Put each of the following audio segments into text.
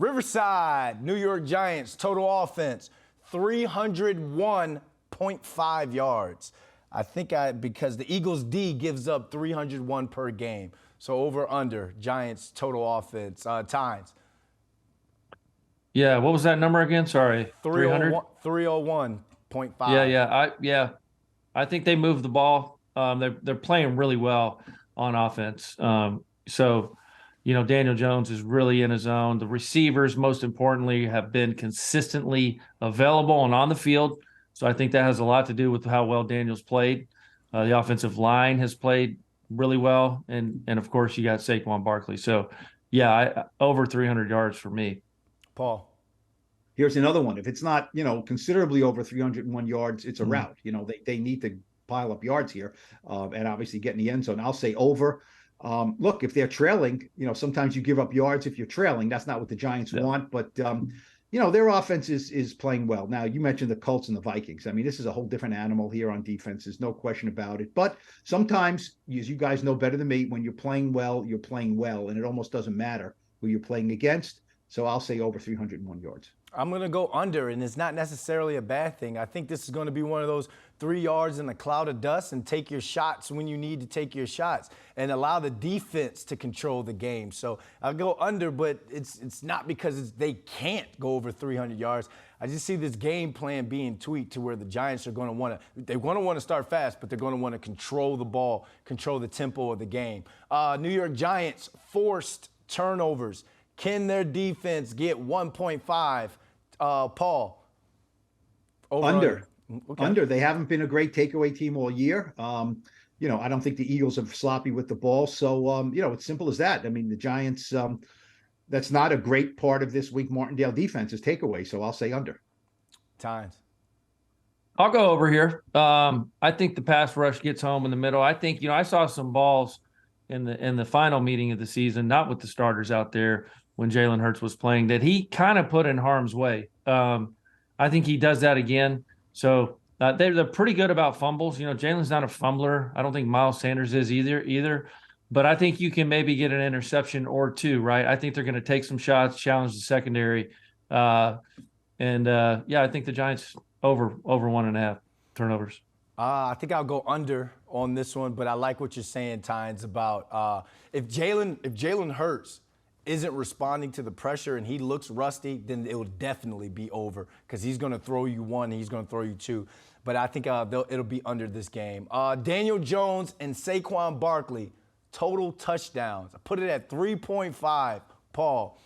Riverside, New York Giants, total offense, 301.5 yards. Because the Eagles D gives up 301 per game. So over under, Giants total offense. Tynes. Yeah, what was that number again? Sorry. 300? 301.5. I think they moved the ball. They're playing really well on offense. Daniel Jones is really in his zone. The receivers, most importantly, have been consistently available and on the field. So I think that has a lot to do with how well Daniel's played. The offensive line has played really well, and of course you got Saquon Barkley. So, over 300 yards for me. Paul. Here's another one. If it's not, considerably over 301 yards, it's a rout. They need to pile up yards here, and obviously get in the end zone. I'll say over. Look, if they're trailing, sometimes you give up yards if you're trailing. That's not what the Giants want, but their offense is playing well. Now, you mentioned the Colts and the Vikings. I mean, this is a whole different animal here on defense. There's no question about it. But sometimes, as you guys know better than me, when you're playing well, you're playing well, and it almost doesn't matter who you're playing against. So I'll say over 301 yards. I'm going to go under, and it's not necessarily a bad thing. I think this is going to be one of those 3 yards in a cloud of dust, and take your shots when you need to take your shots and allow the defense to control the game. So I'll go under, but it's not because they can't go over 300 yards. I just see this game plan being tweaked to where the Giants are going to want to start fast, but they're going to want to control the ball, control the tempo of the game. New York Giants forced turnovers. Can their defense get 1.5? Paul. Under. Okay. Under. They haven't been a great takeaway team all year. I don't think the Eagles are sloppy with the ball. So, it's simple as that. I mean, the Giants, that's not a great part of this Wink Martindale defense is takeaway. So I'll say under. Tynes. I'll go over here. I think the pass rush gets home in the middle. I think, I saw some balls in the final meeting of the season, not with the starters out there when Jalen Hurts was playing, that he kind of put in harm's way. I think he does that again. So they're pretty good about fumbles. Jalen's not a fumbler. I don't think Miles Sanders is either. But I think you can maybe get an interception or two, right? I think they're going to take some shots, challenge the secondary. I think the Giants over 1.5 turnovers. I think I'll go under on this one, but I like what you're saying, Tynes, about if Jalen Hurts isn't responding to the pressure and he looks rusty, then it will definitely be over because he's going to throw you one, he's going to throw you two. But I think it'll be under this game. Daniel Jones and Saquon Barkley, total touchdowns. I put it at 3.5. Paul.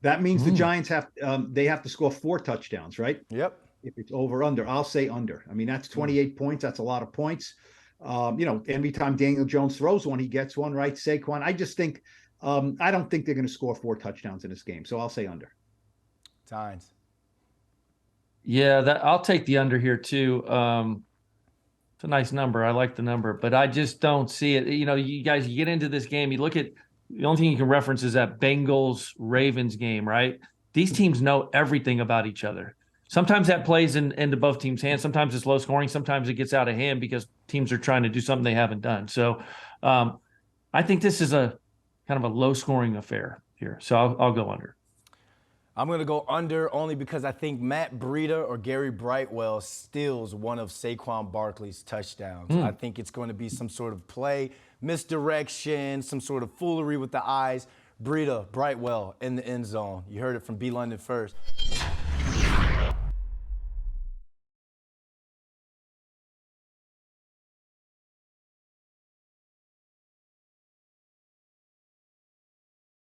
That means the Giants have to score 4 touchdowns, right? Yep. If it's over under, I'll say under. I mean, that's 28 points. That's a lot of points. Every time Daniel Jones throws one, he gets one, right? Saquon, I just think I don't think they're going to score 4 touchdowns in this game, so I'll say under. Tynes. Yeah, I'll take the under here too. It's a nice number. I like the number, but I just don't see it. You guys, you get into this game, you look at the only thing you can reference is that Bengals-Ravens game, right? These teams know everything about each other. Sometimes that plays into both teams' hands. Sometimes it's low scoring. Sometimes it gets out of hand because teams are trying to do something they haven't done. So I think this is a kind of a low-scoring affair here. So I'll go under. I'm going to go under only because I think Matt Breida or Gary Brightwell steals one of Saquon Barkley's touchdowns. I think it's going to be some sort of play, misdirection, some sort of foolery with the eyes. Breida, Brightwell in the end zone. You heard it from B. London first.